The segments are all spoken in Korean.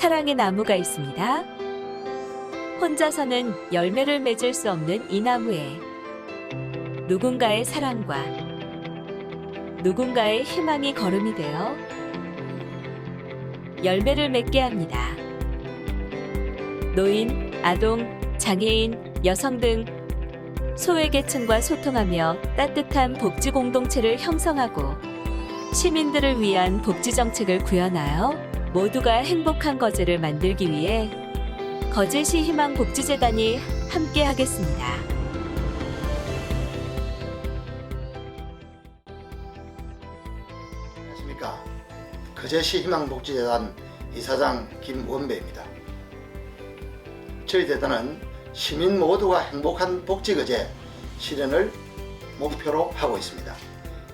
사랑의 나무가 있습니다. 혼자서는 열매를 맺을 수 없는 이 나무에 누군가의 사랑과 누군가의 희망이 거름이 되어 열매를 맺게 합니다. 노인, 아동, 장애인, 여성 등 소외계층과 소통하며 따뜻한 복지 공동체를 형성하고 시민들을 위한 복지 정책을 구현하여 모두가 행복한 거제를 만들기 위해 거제시 희망복지재단이 함께하겠습니다. 안녕하십니까. 거제시 희망복지재단 이사장 김원배입니다. 저희 재단은 시민 모두가 행복한 복지거제 실현을 목표로 하고 있습니다.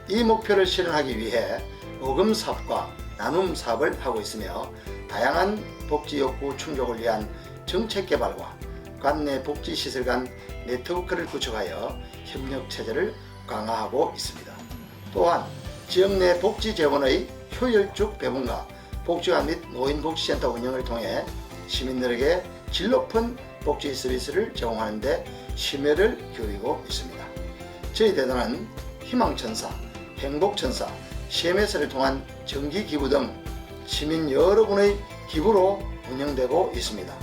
이 목표를 실현하기 위해 모금 사업과 나눔 사업을 하고 있으며 다양한 복지 욕구 충족을 위한 정책 개발과 관내 복지시설 간 네트워크를 구축하여 협력 체제를 강화하고 있습니다. 또한 지역 내 복지 재원의 효율적 배분과 복지관 및 노인복지센터 운영을 통해 시민들에게 질 높은 복지 서비스를 제공하는 데 심혈을 기울이고 있습니다. 저희 재단은 희망천사, 행복천사, CMS를 통한 정기기부 등 시민 여러분의 기부로 운영되고 있습니다.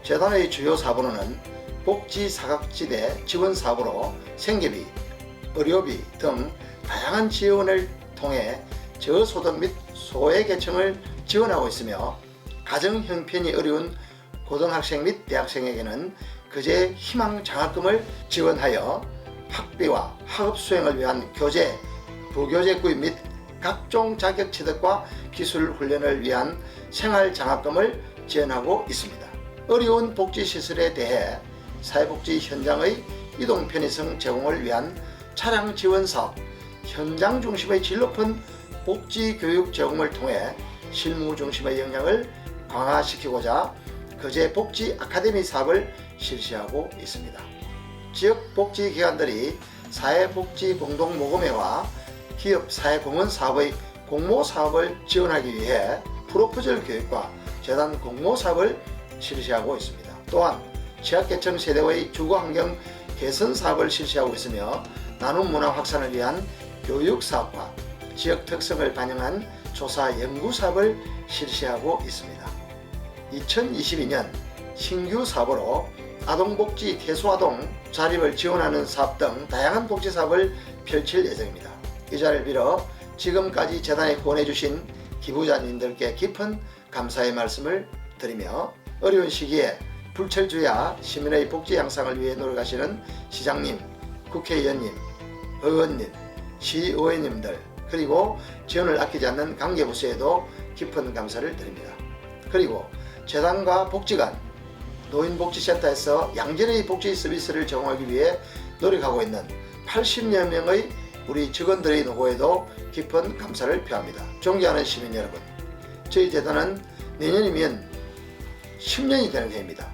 재단의 주요 사업으로는 복지사각지대 지원사업으로 생계비, 의료비 등 다양한 지원을 통해 저소득 및 소외계층을 지원하고 있으며 가정 형편이 어려운 고등학생 및 대학생에게는 거제 희망장학금을 지원하여 학비와 학업 수행을 위한 교재, 부교재 구입 및 각종 자격 취득과 기술 훈련을 위한 생활장학금을 지원하고 있습니다. 어려운 복지시설에 대해 사회복지 현장의 이동 편의성 제공을 위한 차량 지원 사업, 현장 중심의 질 높은 복지 교육 제공을 통해 실무 중심의 역량을 강화시키고자 거제 복지 아카데미 사업을 실시하고 있습니다. 지역 복지 기관들이 사회복지 공동모금회와 기업 사회공헌 사업의 공모 사업을 지원하기 위해 프로포절 교육과 재단 공모 사업을 실시하고 있습니다. 또한 취약계층 세대의 주거환경 개선 사업을 실시하고 있으며 나눔 문화 확산을 위한 교육 사업과 지역 특성을 반영한 조사 연구 사업을 실시하고 있습니다. 2022년 신규 사업으로 아동복지 퇴소아동 자립을 지원하는 사업 등 다양한 복지 사업을 펼칠 예정입니다. 이 자리를 빌어 지금까지 재단에 후원해주신 기부자님들께 깊은 감사의 말씀을 드리며 어려운 시기에 불철주야 시민의 복지 향상을 위해 노력하시는 시장님, 국회의원님, 의원님, 시의원님들 그리고 지원을 아끼지 않는 관계부서에도 깊은 감사를 드립니다. 그리고 재단과 복지관, 노인복지센터에서 양질의 복지 서비스를 제공하기 위해 노력하고 있는 80여 명의 우리 직원들의 노고에도 깊은 감사를 표합니다. 존경하는 시민 여러분, 저희 재단은 내년이면 10년이 되는 해입니다.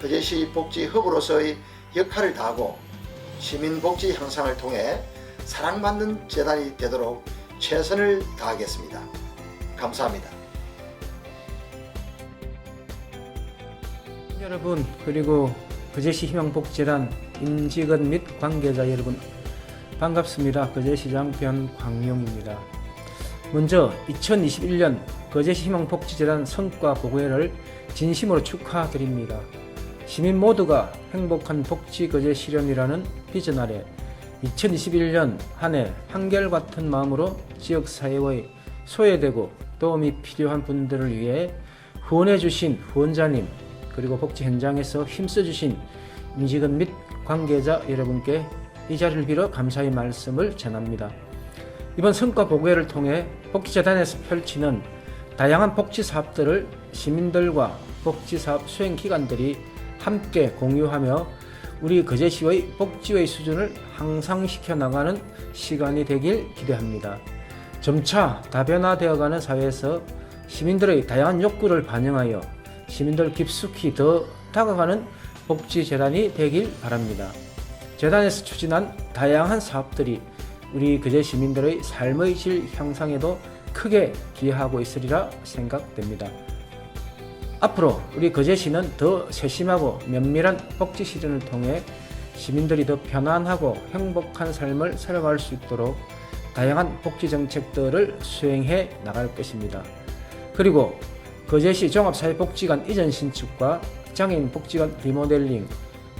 거제시 복지 허브로서의 역할을 다하고 시민 복지 향상을 통해 사랑받는 재단이 되도록 최선을 다하겠습니다. 감사합니다. 여러분, 그리고 거제시 희망복지재단 임직원 및 관계자 여러분, 반갑습니다. 거제시장 변광용입니다. 먼저 2021년 거제시 희망복지재단 성과 보고회를 진심으로 축하드립니다. 시민 모두가 행복한 복지 거제 실현이라는 비전 아래 2021년 한 해 한결같은 마음으로 지역사회의 소외되고 도움이 필요한 분들을 위해 후원해주신 후원자님, 그리고 복지 현장에서 힘써주신 임직원 및 관계자 여러분께 이 자리를 빌어 감사의 말씀을 전합니다. 이번 성과 보고회를 통해 복지재단에서 펼치는 다양한 복지 사업들을 시민들과 복지사업 수행기관들이 함께 공유하며 우리 거제시의 복지의 수준을 향상시켜 나가는 시간이 되길 기대합니다. 점차 다변화되어가는 사회에서 시민들의 다양한 욕구를 반영하여 시민들 깊숙이 더 다가가는 복지재단이 되길 바랍니다. 재단에서 추진한 다양한 사업들이 우리 거제 시민들의 삶의 질 향상에도 크게 기여하고 있으리라 생각됩니다. 앞으로 우리 거제시는 더 세심하고 면밀한 복지 실현을 통해 시민들이 더 편안하고 행복한 삶을 살아갈 수 있도록 다양한 복지 정책들을 수행해 나갈 것입니다. 그리고 거제시 종합사회복지관 이전 신축과 장애인 복지관 리모델링,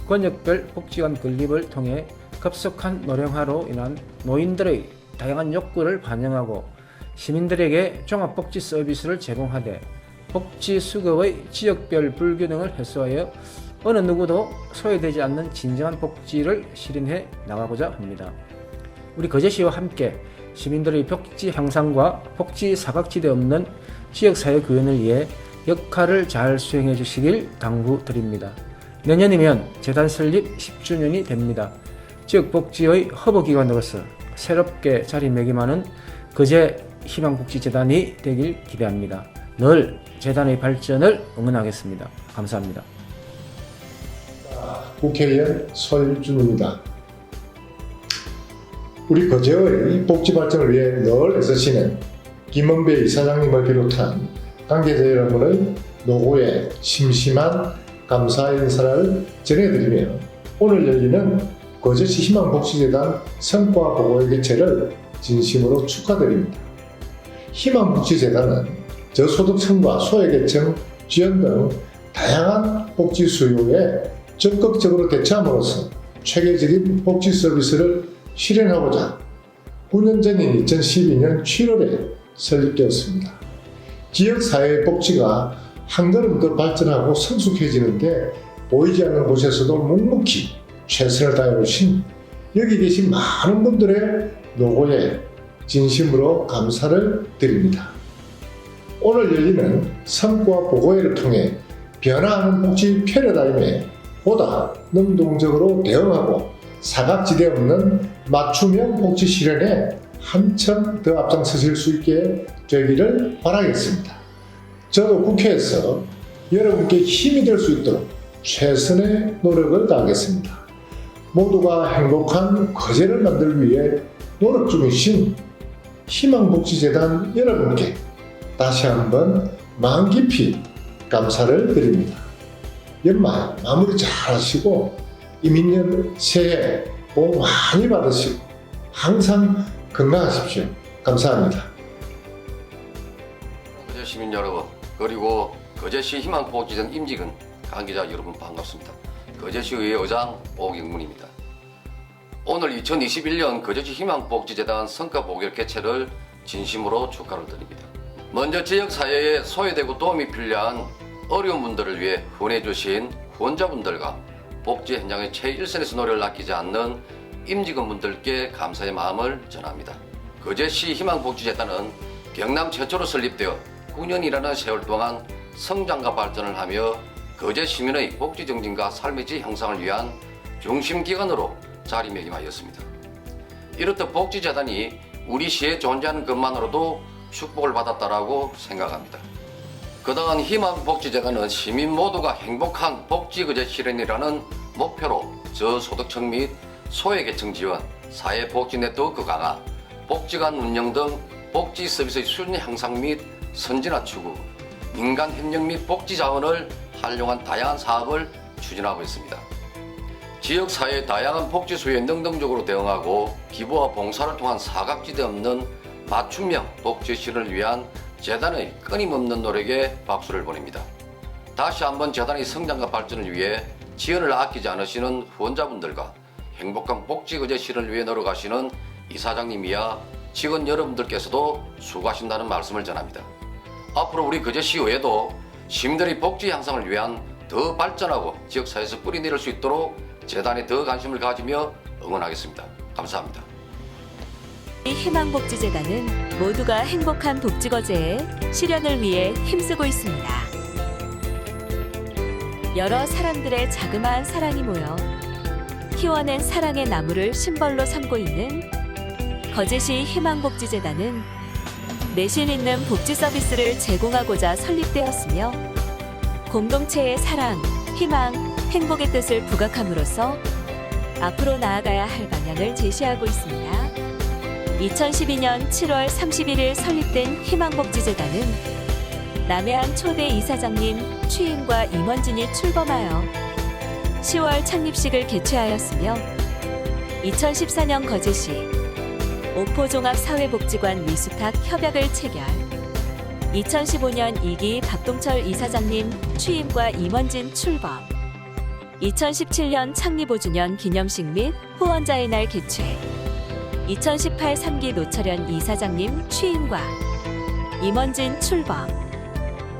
권역별 복지관 건립을 통해 급속한 노령화로 인한 노인들의 다양한 욕구를 반영하고 시민들에게 종합복지 서비스를 제공하되 복지 수급의 지역별 불균형을 해소하여 어느 누구도 소외되지 않는 진정한 복지를 실현해 나가고자 합니다. 우리 거제시와 함께 시민들의 복지 향상과 복지 사각지대 없는 지역사회 구현을 위해 역할을 잘 수행해 주시길 당부드립니다. 내년이면 재단 설립 10주년이 됩니다. 지역복지의 허브기관으로서 새롭게 자리매김하는 거제 희망복지재단이 되길 기대합니다. 늘 재단의 발전을 응원하겠습니다. 감사합니다. 국회의원 서일준입니다. 우리 거제의 복지 발전을 위해 늘 애쓰시는 김원배 이사장님을 비롯한 관계자 여러분의 노고에 심심한 감사 인사를 전해드리며 오늘 열리는 거제시 희망복지재단 성과보고회 개최를 진심으로 축하드립니다. 희망복지재단은 저소득층과 소외계층, 지원 등 다양한 복지 수요에 적극적으로 대처함으로써 체계적인 복지 서비스를 실현하고자 9년 전인 2012년 7월에 설립되었습니다. 지역사회의 복지가 한 걸음 더 발전하고 성숙해지는데 보이지 않는 곳에서도 묵묵히 최선을 다해오신 여기 계신 많은 분들의 노고에 진심으로 감사를 드립니다. 오늘 열리는 성과 보고회를 통해 변화하는 복지 패러다임에 보다 능동적으로 대응하고 사각지대 없는 맞춤형 복지 실현에 한층 더 앞장서실 수 있게 되기를 바라겠습니다. 저도 국회에서 여러분께 힘이 될 수 있도록 최선의 노력을 다하겠습니다. 모두가 행복한 거제를 만들기 위해 노력 중이신 희망복지재단 여러분께 다시 한번 마음 깊이 감사를 드립니다. 연말 마무리 잘 하시고 이민년 새해 복 많이 받으시고 항상 건강하십시오. 감사합니다. 거제 시민 여러분, 그리고 거제시 희망복지재단 임직원 관계자 여러분 반갑습니다. 거제시의회 의장 오경문입니다. 오늘 2021년 거제시 희망복지재단 성과보고회 개최를 진심으로 축하를 드립니다. 먼저 지역사회에 소외되고 도움이 필요한 어려운 분들을 위해 후원해주신 후원자분들과 복지 현장의 최일선에서 노력을 아끼지 않는 임직원분들께 감사의 마음을 전합니다. 거제시 희망복지재단은 경남 최초로 설립되어 9년이라는 세월 동안 성장과 발전을 하며 거제 시민의 복지 증진과 삶의 질 향상을 위한 중심기관으로 자리매김하였습니다. 이렇듯 복지재단이 우리 시에 존재하는 것만으로도 축복을 받았다라고 생각합니다. 그동안 희망복지재단은 시민 모두가 행복한 복지거제 실현이라는 목표로 저소득층 및 소외계층 지원, 사회복지 네트워크 강화, 복지관 운영 등 복지 서비스의 수준 향상 및 선진화 추구, 민간 협력 및 복지 자원을 활용한 다양한 사업을 추진하고 있습니다. 지역사회의 다양한 복지 수요에 능동적으로 대응하고 기부와 봉사를 통한 사각지대 없는 맞춤형 복지 실현을 위한 재단의 끊임없는 노력에 박수를 보냅니다. 다시 한번 재단의 성장과 발전을 위해 지원을 아끼지 않으시는 후원자분들과 행복한 복지거제 실현을 위해 노력하시는 이사장님이야 직원 여러분들께서도 수고하신다는 말씀을 전합니다. 앞으로 우리 거제시의회도 시민들의 복지 향상을 위한 더 발전하고 지역사회에서 뿌리내릴 수 있도록 재단에 더 관심을 가지며 응원하겠습니다. 감사합니다. 희망복지재단은 모두가 행복한 복지거제의 실현을 위해 힘쓰고 있습니다. 여러 사람들의 자그마한 사랑이 모여 키워낸 사랑의 나무를 심벌로 삼고 있는 거제시 희망복지재단은 내실 있는 복지 서비스를 제공하고자 설립되었으며 공동체의 사랑, 희망, 행복의 뜻을 부각함으로써 앞으로 나아가야 할 방향을 제시하고 있습니다. 2012년 7월 31일 설립된 희망복지재단은 남해안 초대 이사장님 취임과 임원진이 출범하여 10월 창립식을 개최하였으며 2014년 거제시 옥포종합사회복지관 위수탁 협약을 체결 2015년 2기 박동철 이사장님 취임과 임원진 출범 2017년 창립 5주년 기념식 및 후원자의 날 개최 2018 3기 노철현 이사장님 취임과 임원진 출범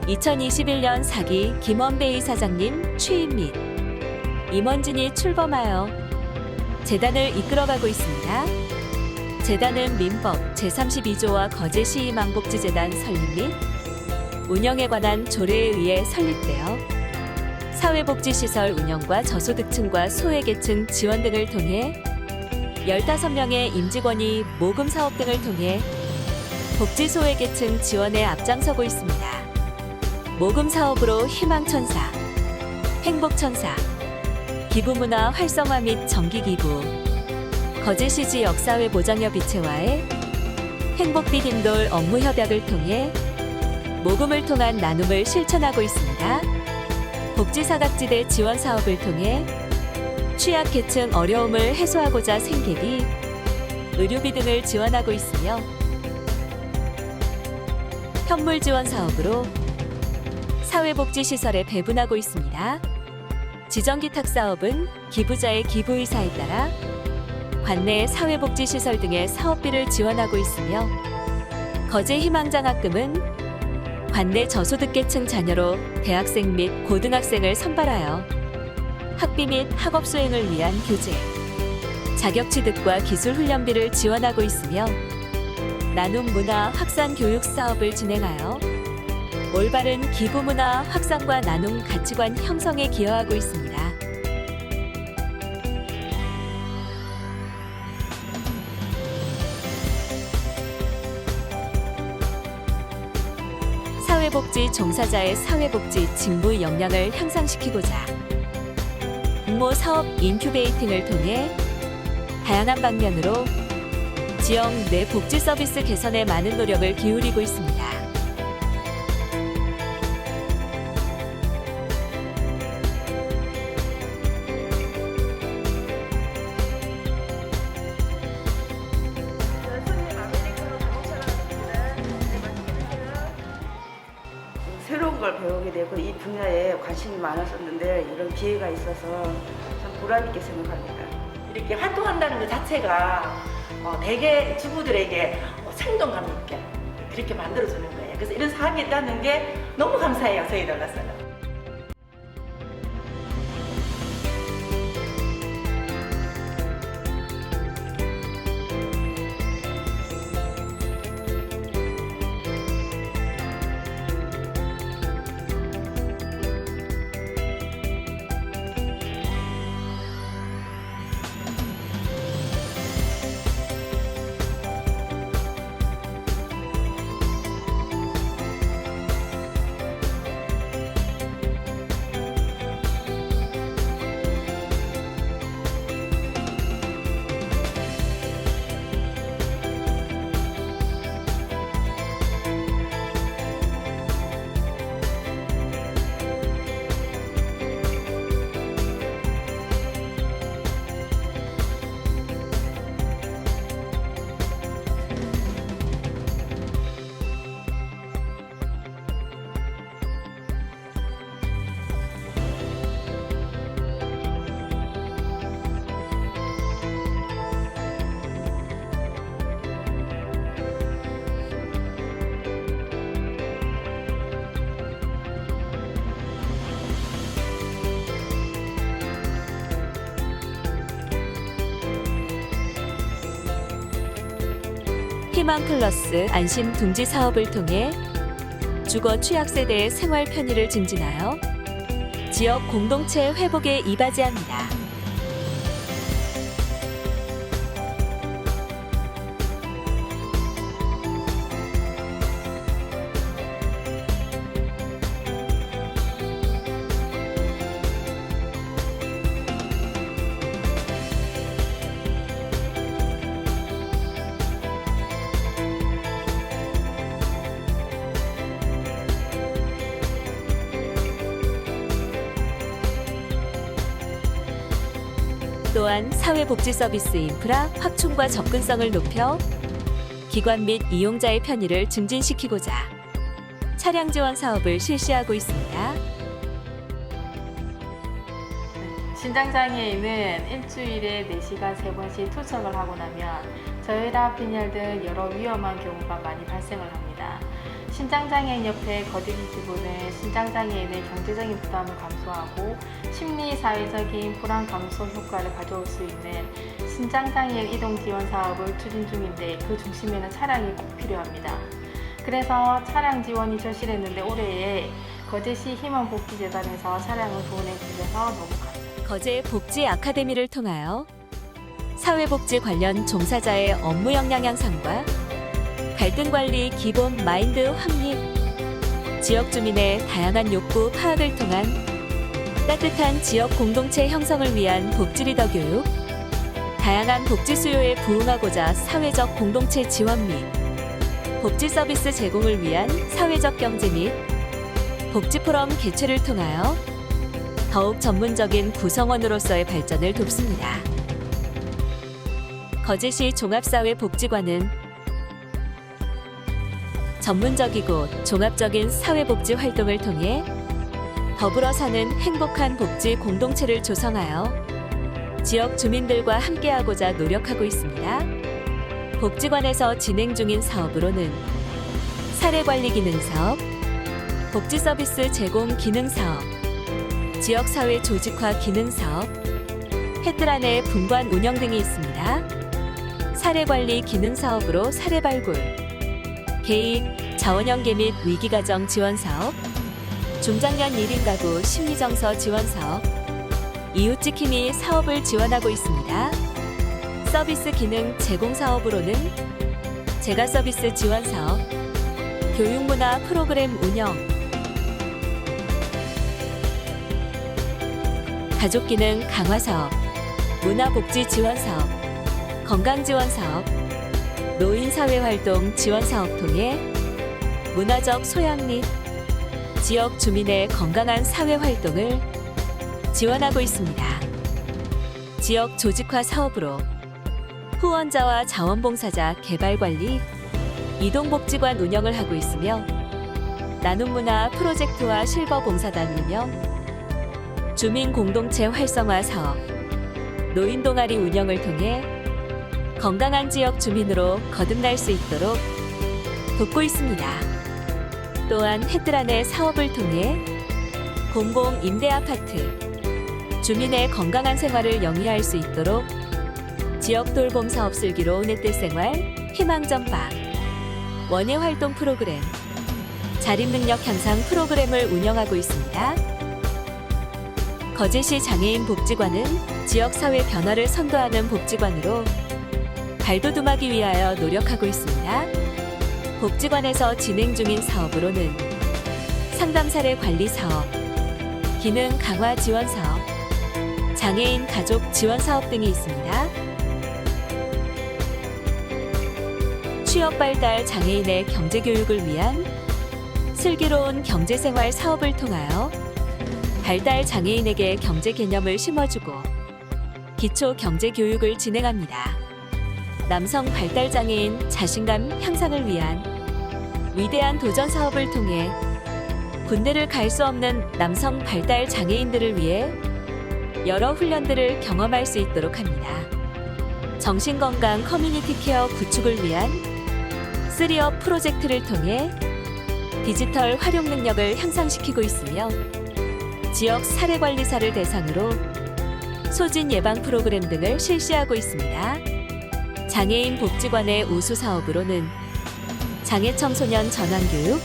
2021년 4기 김원배 이사장님 취임 및 임원진이 출범하여 재단을 이끌어가고 있습니다. 재단은 민법 제32조와 거제시 희망복지재단 설립 및 운영에 관한 조례에 의해 설립되어 사회복지시설 운영과 저소득층과 소외계층 지원 등을 통해 15명의 임직원이 모금 사업 등을 통해 복지소외계층 지원에 앞장서고 있습니다. 모금 사업으로 희망천사, 행복천사, 기부문화 활성화 및 정기기부, 거제시지 역사회 보장협의체와의 행복비딤돌 업무협약을 통해 모금을 통한 나눔을 실천하고 있습니다. 복지사각지대 지원 사업을 통해 취약계층 어려움을 해소하고자 생계비, 의료비 등을 지원하고 있으며 현물 지원 사업으로 사회복지시설에 배분하고 있습니다. 지정기탁 사업은 기부자의 기부 의사에 따라 관내 사회복지시설 등의 사업비를 지원하고 있으며 거제희망장학금은 관내 저소득계층 자녀로 대학생 및 고등학생을 선발하여 학비 및 학업 수행을 위한 교재, 자격 취득과 기술 훈련비를 지원하고 있으며 나눔 문화 확산 교육 사업을 진행하여 올바른 기부 문화 확산과 나눔 가치관 형성에 기여하고 있습니다. 사회복지 종사자의 사회복지 직무 역량을 향상시키고자 공모 사업 인큐베이팅을 통해 다양한 방면으로 지역 내 복지 서비스 개선에 많은 노력을 기울이고 있습니다. 새로운 걸 배우게 되고 이 분야에 관심이 많았었는데 이런 기회가 있어서 참 보람 있게 생각합니다. 이렇게 활동한다는 것 자체가 대개 주부들에게 생동감 있게 그렇게 만들어주는 거예요. 그래서 이런 사업이 있다는 게 너무 감사해요, 저희들로서는. 희망플러스 안심 둥지 사업을 통해 주거 취약 세대의 생활 편의를 증진하여 지역 공동체 회복에 이바지합니다. 또한 사회복지 서비스 인프라 확충과 접근성을 높여 기관 및 이용자의 편의를 증진시키고자 차량 지원 사업을 실시하고 있습니다. 신장장애인은 일주일에 4시간 3번씩 투석을 하고 나면 저혈압, 빈혈 등 여러 위험한 경우가 많이 발생을 합니다. 신장장애인협회 거듭이 지부는 신장장애인의 경제적인 부담을 감소하고 심리, 사회적인 불안 감소 효과를 가져올 수 있는 신장장애인 이동 지원 사업을 추진 중인데 그 중심에는 차량이 꼭 필요합니다. 그래서 차량 지원이 절실했는데 올해에 거제시 희망복지재단에서 차량을 도움해 주셔서 너무 감사합니다. 거제 복지 아카데미를 통하여 사회복지 관련 종사자의 업무 역량 향상과 갈등 관리 기본 마인드 확립, 지역 주민의 다양한 욕구 파악을 통한 따뜻한 지역 공동체 형성을 위한 복지 리더 교육, 다양한 복지 수요에 부응하고자 사회적 공동체 지원 및 복지 서비스 제공을 위한 사회적 경제 및 복지 포럼 개최를 통하여 더욱 전문적인 구성원으로서의 발전을 돕습니다. 거제시 종합사회복지관은 전문적이고 종합적인 사회복지 활동을 통해 더불어 사는 행복한 복지 공동체를 조성하여 지역 주민들과 함께하고자 노력하고 있습니다. 복지관에서 진행 중인 사업으로는 사례관리 기능 사업, 복지 서비스 제공 기능 사업, 지역사회 조직화 기능 사업, 헤드란의 분관 운영 등이 있습니다. 사례관리 기능 사업으로 사례 발굴, 개인, 자원연계 및 위기가정 지원 사업, 중장년 1인 가구 심리정서 지원 사업, 이웃지킴이 사업을 지원하고 있습니다. 서비스 기능 제공 사업으로는 재가 서비스 지원 사업, 교육문화 프로그램 운영, 가족기능 강화 사업, 문화복지 지원 사업, 건강지원 사업, 노인사회활동 지원 사업 통해 문화적 소양 및 지역 주민의 건강한 사회활동을 지원하고 있습니다. 지역 조직화 사업으로 후원자와 자원봉사자 개발관리, 이동복지관 운영을 하고 있으며 나눔문화 프로젝트와 실버봉사단 운영, 주민공동체 활성화 사업, 노인동아리 운영을 통해 건강한 지역 주민으로 거듭날 수 있도록 돕고 있습니다. 또한 헤드란의 사업을 통해 공공 임대 아파트, 주민의 건강한 생활을 영위할 수 있도록 지역 돌봄 사업 슬기로운 햇빛 생활, 희망전방, 원예 활동 프로그램, 자립능력 향상 프로그램을 운영하고 있습니다. 거제시 장애인 복지관은 지역사회 변화를 선도하는 복지관으로 발돋움하기 위하여 노력하고 있습니다. 복지관에서 진행 중인 사업으로는 상담사례 관리 사업, 기능 강화 지원 사업, 장애인 가족 지원 사업 등이 있습니다. 취업 발달 장애인의 경제 교육을 위한 슬기로운 경제생활 사업을 통하여 발달 장애인에게 경제 개념을 심어주고 기초 경제 교육을 진행합니다. 남성 발달 장애인 자신감 향상을 위한 위대한 도전 사업을 통해 군대를 갈 수 없는 남성 발달 장애인들을 위해 여러 훈련들을 경험할 수 있도록 합니다. 정신건강 커뮤니티 케어 구축을 위한 3업 프로젝트를 통해 디지털 활용 능력을 향상시키고 있으며 지역 사례관리사를 대상으로 소진 예방 프로그램 등을 실시하고 있습니다. 장애인 복지관의 우수 사업으로는 장애 청소년 전환교육,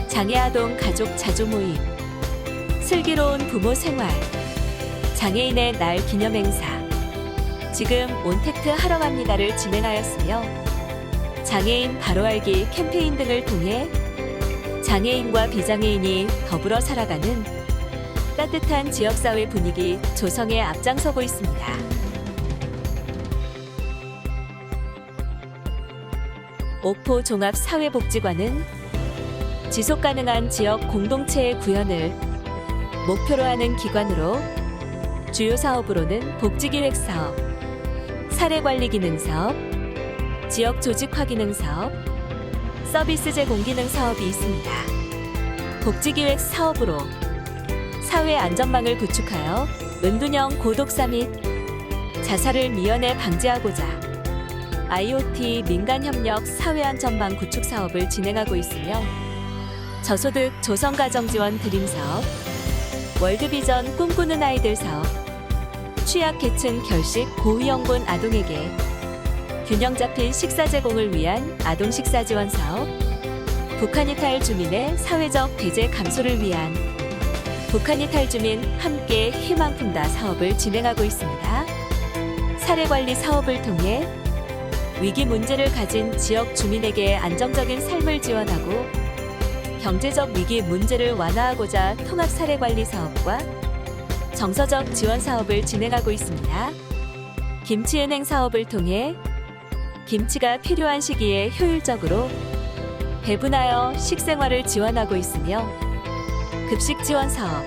장애아동 가족 자조 모임, 슬기로운 부모 생활, 장애인의 날 기념 행사, 지금 온택트 하러 갑니다를 진행하였으며 장애인 바로 알기 캠페인 등을 통해 장애인과 비장애인이 더불어 살아가는 따뜻한 지역사회 분위기 조성에 앞장서고 있습니다. 옥포 종합사회복지관은 지속가능한 지역 공동체의 구현을 목표로 하는 기관으로 주요 사업으로는 복지기획사업, 사례관리기능사업, 지역조직화기능사업, 서비스 제공기능사업이 있습니다. 복지기획 사업으로 사회안전망을 구축하여 은둔형 고독사 및 자살을 미연에 방지하고자 IoT 민간협력 사회안전망 구축 사업을 진행하고 있으며 저소득 조성가정지원 드림사업, 월드비전 꿈꾸는 아이들 사업, 취약계층 결식 고위험군 아동에게 균형 잡힌 식사 제공을 위한 아동 식사 지원 사업, 북한 이탈 주민의 사회적 배제 감소를 위한 북한 이탈 주민 함께 희망 품다 사업을 진행하고 있습니다. 사례관리 사업을 통해 위기 문제를 가진 지역 주민에게 안정적인 삶을 지원하고 경제적 위기 문제를 완화하고자 통합 사례관리 사업과 정서적 지원 사업을 진행하고 있습니다. 김치은행 사업을 통해 김치가 필요한 시기에 효율적으로 배분하여 식생활을 지원하고 있으며 급식 지원 사업,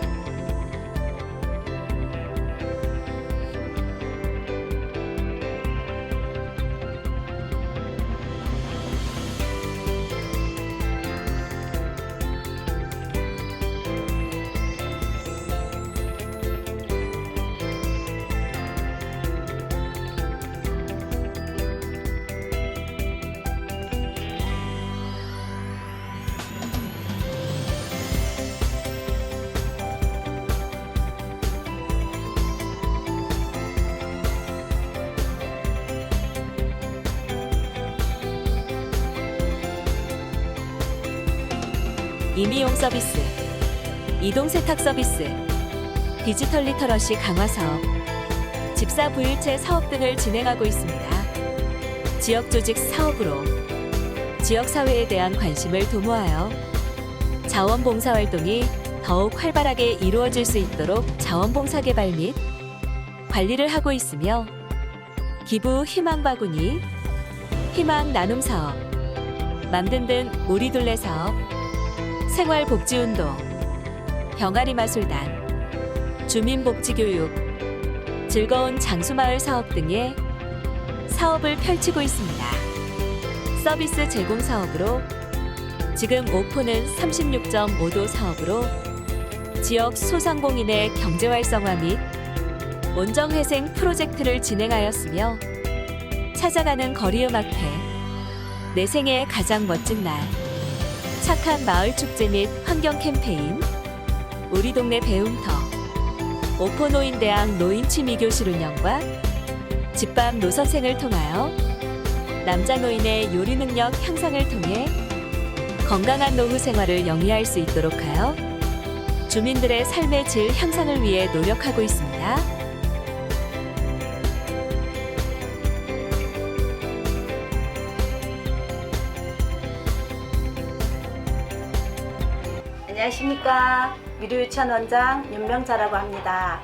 임의용 서비스, 이동세탁 서비스, 디지털 리터러시 강화 사업, 집사 부일체 사업 등을 진행하고 있습니다. 지역조직 사업으로 지역사회에 대한 관심을 도모하여 자원봉사활동이 더욱 활발하게 이루어질 수 있도록 자원봉사 개발 및 관리를 하고 있으며 기부 희망바구니, 희망 나눔 사업, 맘든든 우리둘레 사업, 생활복지운동, 병아리 마술단, 주민복지교육, 즐거운 장수마을 사업 등의 사업을 펼치고 있습니다. 서비스 제공 사업으로 지금 옥포는 36.5도 사업으로 지역 소상공인의 경제활성화 및 온정회생 프로젝트를 진행하였으며 찾아가는 거리음악회, 내 생애 가장 멋진 날, 착한 마을 축제 및 환경 캠페인, 우리 동네 배움터, 옥포노인대학 노인취미교실 운영과 집밥 노선생을 통하여 남자 노인의 요리 능력 향상을 통해 건강한 노후 생활을 영위할 수 있도록 하여 주민들의 삶의 질 향상을 위해 노력하고 있습니다. 안녕하십니까. 미래유치원 원장 윤명자라고 합니다.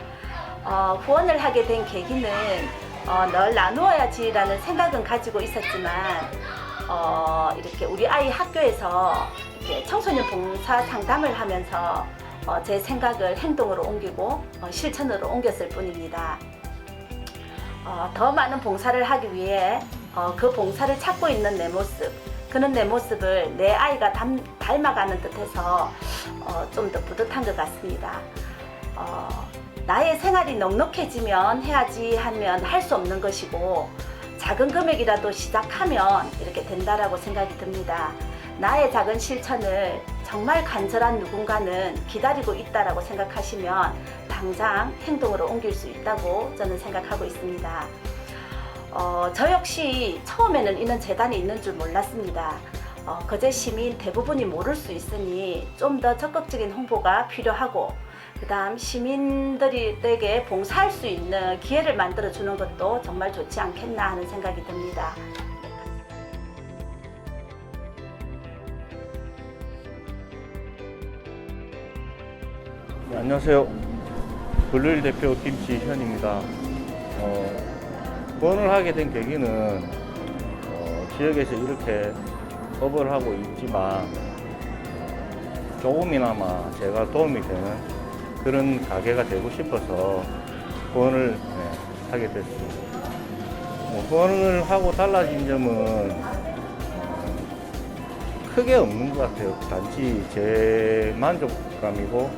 후원을 하게 된 계기는 널 나누어야지라는 생각은 가지고 있었지만 이렇게 우리 아이 학교에서 이렇게 청소년 봉사 상담을 하면서 제 생각을 행동으로 옮기고 실천으로 옮겼을 뿐입니다. 더 많은 봉사를 하기 위해 그 봉사를 찾고 있는 내 모습, 그는 내 모습을 내 아이가 닮아가는 듯해서 좀 더 뿌듯한 것 같습니다. 나의 생활이 넉넉해지면 해야지 하면 할 수 없는 것이고 작은 금액이라도 시작하면 이렇게 된다라고 생각이 듭니다. 나의 작은 실천을 정말 간절한 누군가는 기다리고 있다라고 생각하시면 당장 행동으로 옮길 수 있다고 저는 생각하고 있습니다. 저 역시 처음에는 이런 재단이 있는 줄 몰랐습니다. 거제 시민 대부분이 모를 수 있으니 좀 더 적극적인 홍보가 필요하고 그 다음 시민들에게 봉사할 수 있는 기회를 만들어주는 것도 정말 좋지 않겠나 하는 생각이 듭니다. 네, 안녕하세요. 블루힐 대표 김지현입니다. 후원을 하게 된 계기는 지역에서 이렇게 업을 하고 있지만 조금이나마 제가 도움이 되는 그런 가게가 되고 싶어서 후원을 하게 됐습니다. 후원을 하고 달라진 점은 크게 없는 것 같아요. 단지 제 만족감이고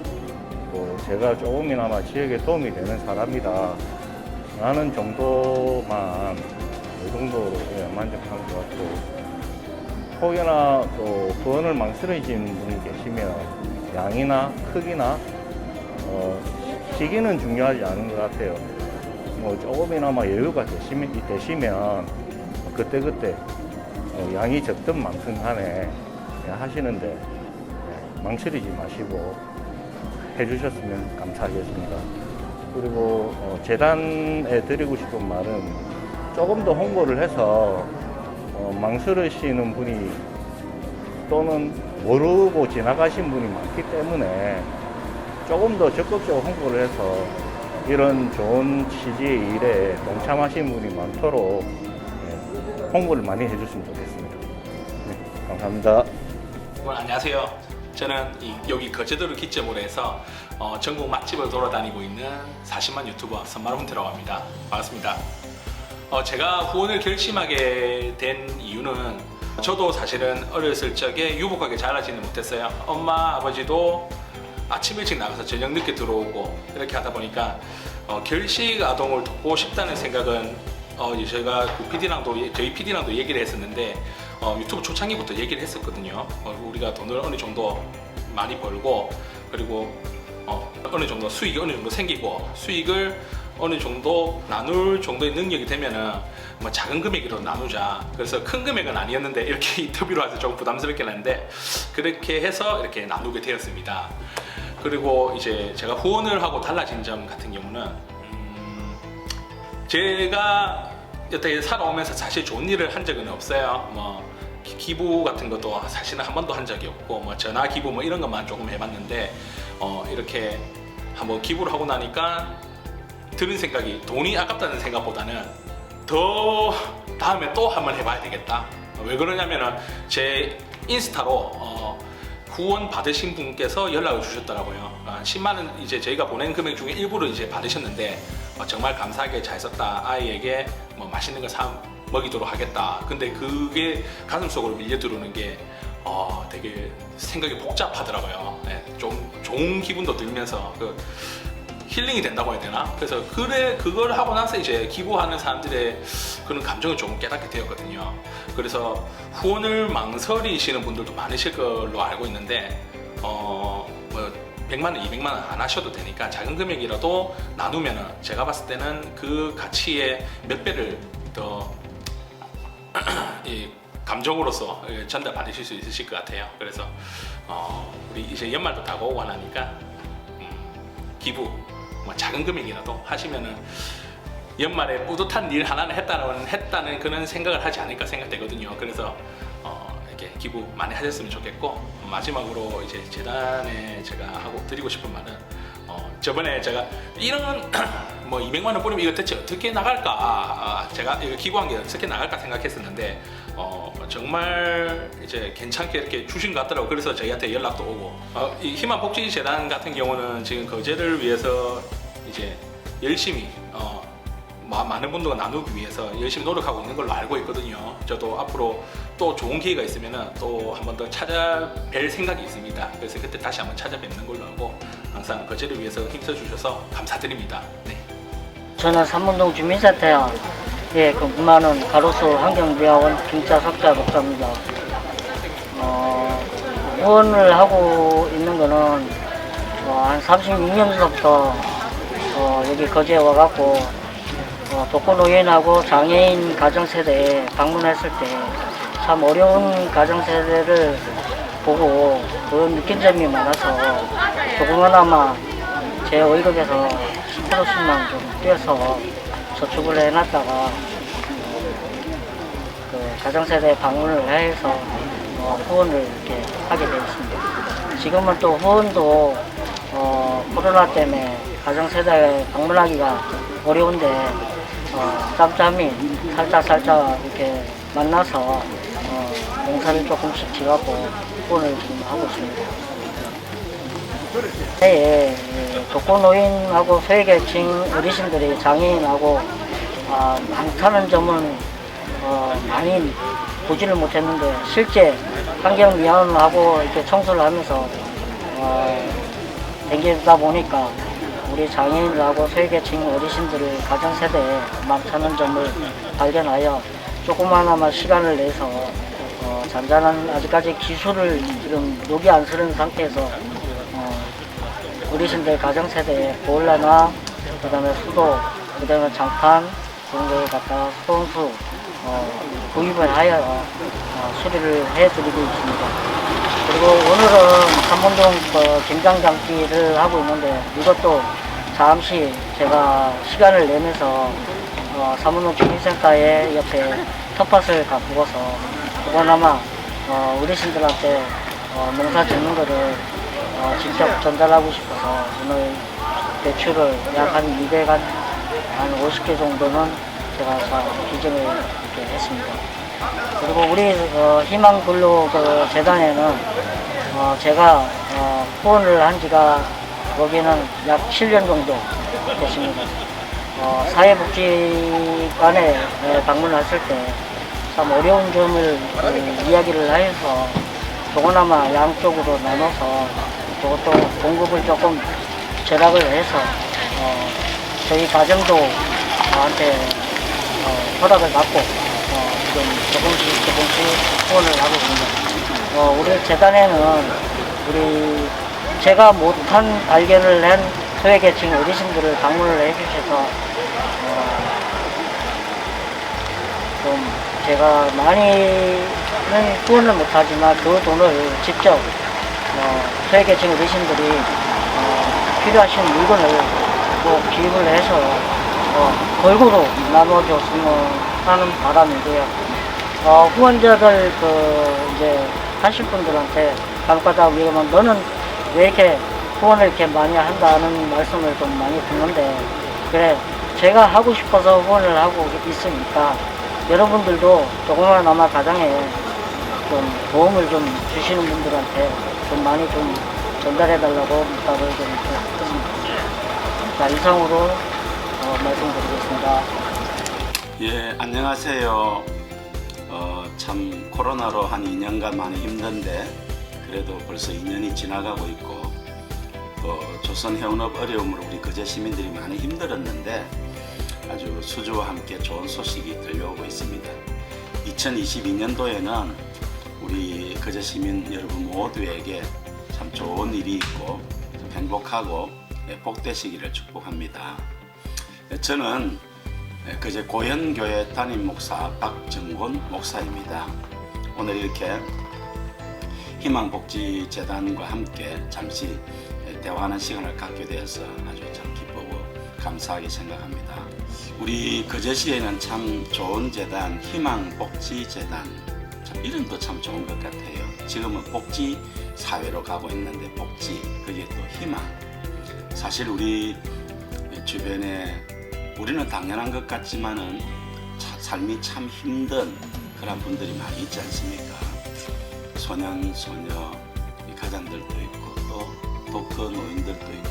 또 제가 조금이나마 지역에 도움이 되는 사람이다 라는 정도만 이 정도로 만족한 것 같고, 혹여나 또 후원을 망설이시는 분이 계시면 양이나 크기나 시기는 중요하지 않은 것 같아요. 조금이나마 여유가 되시면 그때그때 양이 적든 많든 간에 하시는데 망설이지 마시고 해주셨으면 감사하겠습니다. 그리고 재단에 드리고 싶은 말은 조금 더 홍보를 해서 망설이시는 분이 또는 모르고 지나가신 분이 많기 때문에 조금 더 적극적으로 홍보를 해서 이런 좋은 취지의 일에 동참하신 분이 많도록 홍보를 많이 해줬으면 좋겠습니다. 네, 감사합니다. 안녕하세요. 저는 여기 거제도를 기점으로 해서 전국 맛집을 돌아다니고 있는 40만 유튜버 선마룬트라고 합니다. 반갑습니다. 제가 후원을 결심하게 된 이유는 저도 사실은 어렸을 적에 유복하게 자라지는 못했어요. 엄마, 아버지도 아침 일찍 나가서 저녁 늦게 들어오고 이렇게 하다 보니까 결식 아동을 돕고 싶다는 생각은 저희가 저희 PD랑도 얘기를 했었는데 유튜브 초창기부터 얘기를 했었거든요. 우리가 돈을 어느 정도 많이 벌고 그리고 어느 정도 수익이 어느 정도 생기고 수익을 어느 정도 나눌 정도의 능력이 되면은 뭐 작은 금액이라도 나누자. 그래서 큰 금액은 아니었는데 이렇게 인터뷰로 해서 조금 부담스럽긴 한데 그렇게 해서 이렇게 나누게 되었습니다. 그리고 이제 제가 후원을 하고 달라진 점 같은 경우는 제가 여태 살아오면서 사실 좋은 일을 한 적은 없어요. 뭐 기부 같은 것도 사실은 한 번도 한 적이 없고 뭐 전화 기부 뭐 이런 것만 조금 해봤는데 이렇게 한번 기부를 하고 나니까 드는 생각이 돈이 아깝다는 생각보다는 더 다음에 또 한번 해봐야 되겠다. 왜 그러냐면은 제 인스타로 후원 받으신 분께서 연락을 주셨더라고요. 10만 원 이제 저희가 보낸 금액 중에 일부를 이제 받으셨는데 정말 감사하게 잘 썼다. 아이에게 뭐 맛있는 거 사 먹이도록 하겠다. 근데 그게 가슴속으로 밀려 들어오는 게 되게 생각이 복잡하더라고요. 네, 좀 좋은 기분도 들면서 힐링이 된다고 해야 되나? 그래서 그걸 하고 나서 이제 기부하는 사람들의 그런 감정을 조금 깨닫게 되었거든요. 그래서 후원을 망설이시는 분들도 많으실 걸로 알고 있는데 뭐 100만 원, 200만 원 안 하셔도 되니까 작은 금액이라도 나누면은 제가 봤을 때는 그 가치의 몇 배를 더 이 감정으로서 전달 받으실 수 있으실 것 같아요. 그래서 우리 이제 연말도 다가오고 하니까 기부 뭐 작은 금액이라도 하시면은 연말에 뿌듯한 일 하나는 했다는 그런 생각을 하지 않을까 생각되거든요. 그래서 이렇게 기부 많이 하셨으면 좋겠고, 마지막으로 이제 재단에 제가 하고 드리고 싶은 말은 저번에 제가 이런 뭐 200만 원 뿌리면 이거 대체 어떻게 나갈까, 제가 이거 기부한 게 어떻게 나갈까 생각했었는데 정말 이제 괜찮게 이렇게 주신 것 같더라고요. 그래서 저희한테 연락도 오고 이 희망복지재단 같은 경우는 지금 거제를 위해서 이제 열심히 많은 분들과 나누기 위해서 열심히 노력하고 있는 걸로 알고 있거든요. 저도 앞으로 또 좋은 기회가 있으면 또 한 번 더 찾아뵐 생각이 있습니다. 그래서 그때 다시 한번 찾아뵙는 걸로 하고 항상 거제를 위해서 힘써주셔서 감사드립니다. 네. 저는 삼문동 주민센터에 근무하는 가로수 환경대학원 김자 석자 목사입니다. 후원을 하고 있는 거는 한 36년 전부터 여기 거제에 와갖고 독거노인하고 장애인 가정세대에 방문했을 때 참 어려운 가정세대를 보고 그런 느낀 점이 많아서 조금이나마 제 월급에서 10%씩만 좀 떼어서 저축을 해놨다가 그 가정세대 방문을 해서 후원을 이렇게 하게 되었습니다. 지금은 또 후원도 코로나 때문에 가정세대 방문하기가 어려운데 짬짬이 살짝 이렇게 만나서 농사를 조금씩 지어갖고 후원을 지금 하고 있습니다. 새해 독거노인하고 소외계층 어르신들이 장애인하고 많다는 점은 많이 보지를 못했는데 실제 환경미화원하고 이렇게 청소를 하면서 댕기다 보니까 우리 장애인하고 소외계층 어르신들을 가정세대에 많다는 점을 발견하여 조그마나마 시간을 내서 잔잔한 아직까지 기술을 지금 녹이 안 쓰는 상태에서 어르신들 가정세대에 보일러나 그다음에 수도 그다음에 장판 그런 거를 갖다가 소원수 구입을 하여 수리를 해드리고 있습니다. 그리고 오늘은 삼본동 김장장기를 하고 있는데 이것도 잠시 제가 시간을 내면서 삼본동 주민센터에 옆에 텃밭을 가꾸어서 그나마 어르신들한테 농사 짓는 거를 직접 전달하고 싶어서 오늘 배추를 약 한 50개 정도는 제가 기증을 이렇게 했습니다. 그리고 우리 희망근로 재단에는 제가 후원을 한 지가 여기는 약 7년 정도 됐습니다. 사회복지관에 방문했을 때 참 어려운 점을 이야기를 해서 조그나마 양쪽으로 나눠서 그것도 공급을 조금 절약을 해서 저희 가정도 저한테 허락을 받고 지금 조금씩 후원을 하고 있습니다. 우리 재단에는 제가 못한 발견을 한 소외계층 어르신들을 방문을 해주셔서 좀 제가 많이는 후원을 못하지만 그 돈을 직접 소외계층 어르신들이 필요하신 물건을 꼭 기입을 해서 골고루 나눠줬으면 하는 바람이고요. 후원자들 이제 하실 분들한테 간혹가다 위험한 너는 왜 이렇게 후원을 이렇게 많이 한다는 말씀을 좀 많이 듣는데 그래 제가 하고 싶어서 후원을 하고 있으니까 여러분들도 조그마나마 가정에 좀 도움을 좀 주시는 분들한테 좀 많이 좀 전달해 달라고 부탁을 좀 드렸습니다. 자, 이상으로 말씀드리겠습니다. 예, 안녕하세요. 참 코로나로 한 2년간 많이 힘든데 그래도 벌써 2년이 지나가고 있고 또 조선 해운업 어려움으로 우리 거제 시민들이 많이 힘들었는데 아주 수주와 함께 좋은 소식이 들려오고 있습니다. 2022년도에는 우리 거제 시민 여러분 모두에게 참 좋은 일이 있고 행복하고 복되시기를 축복합니다. 저는 거제 고현교회 담임 목사 박정곤 목사입니다. 오늘 이렇게 희망복지재단과 함께 잠시 대화하는 시간을 갖게 되어서 아주 참 기쁘고 감사하게 생각합니다. 우리 거제시에는 참 좋은 재단, 희망복지재단, 참 이름도 참 좋은 것 같아요. 지금은 복지 사회로 가고 있는데 복지, 그게 또 희망. 사실 우리 주변에 우리는 당연한 것 같지만은 삶이 참 힘든 그런 분들이 많이 있지 않습니까? 소년, 소녀, 가장들도 있고 또 독거 노인들도 있고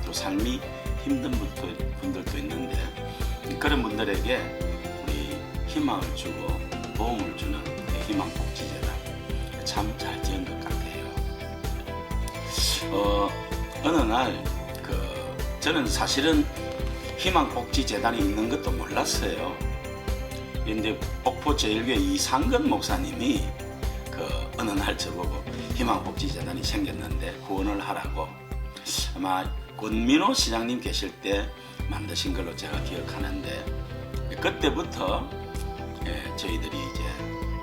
또 삶이 힘든 분들도 있는데 그런 분들에게 우리 희망을 주고 도움을 주는 희망복지재단 참 잘 지은 것 같아요. 어느 날 저는 사실은 희망복지재단이 있는 것도 몰랐어요. 그런데 목포 제1교회 이상근 목사님이 어느 날 저보고 희망복지재단이 생겼는데 후원을 하라고 아마 권민호 시장님 계실 때 만드신 걸로 제가 기억하는데 그때부터 저희들이 이제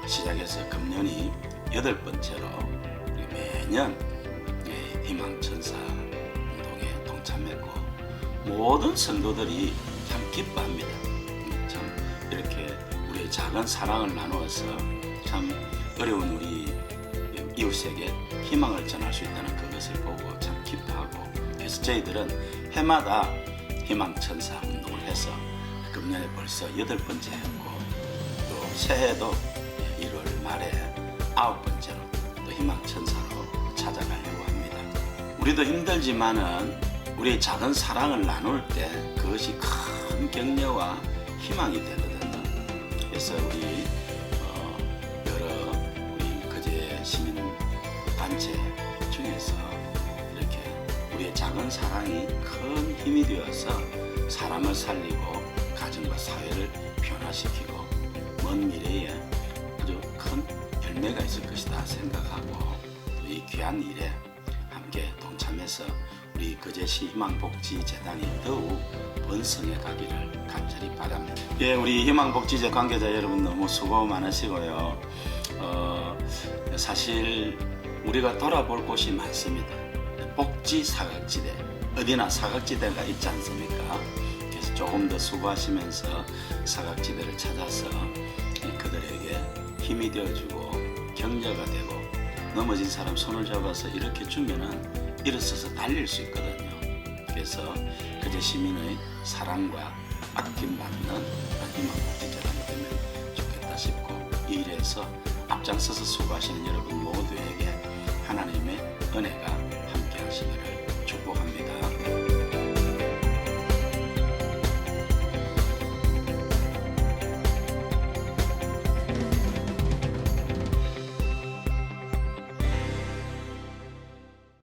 시작해서 금년이 8번째로 매년 희망천사 운동에 동참했고 모든 성도들이 참 기뻐합니다. 참 이렇게 우리의 작은 사랑을 나누어서 참 어려운 우리 이웃에게 희망을 전할 수 있다는 그것을 보고 참 기뻐하고 그래서 저희들은 해마다 희망천사 운동을 해서 금년에 벌써 8번째 했고 또 새해도 1월 말에 9번째로 또 희망천사로 찾아가려고 합니다. 우리도 힘들지만은 우리의 작은 사랑을 나눌 때 그것이 큰 격려와 희망이 되거든요. 그래서 우리 여러 우리 거제 시민 단체 중에서 이렇게 우리의 작은 사랑이 큰 힘이 되어서 사람을 살리고 가정과 사회를 변화시키고 먼 미래에 아주 큰 열매가 있을 것이다 생각하고 이 귀한 일에 함께 동참해서 우리 거제시 희망복지재단이 더욱 번성해 가기를 간절히 바랍니다. 예, 우리 희망복지재 관계자 여러분 너무 수고 많으시고요. 사실 우리가 돌아볼 곳이 많습니다. 복지 사각지대, 어디나 사각지대가 있지 않습니까? 그래서 조금 더 수고하시면서 사각지대를 찾아서 그들에게 힘이 되어주고 격려가 되고 넘어진 사람 손을 잡아서 이렇게 주면은 일어서서 달릴 수 있거든요. 그래서 거제 시민의 사랑과 아낌받는 희망복지재단이 되면 좋겠다 싶고 이 일에서 앞장서서 수고하시는 여러분 모두에게 하나님의 은혜가 함께 하시기를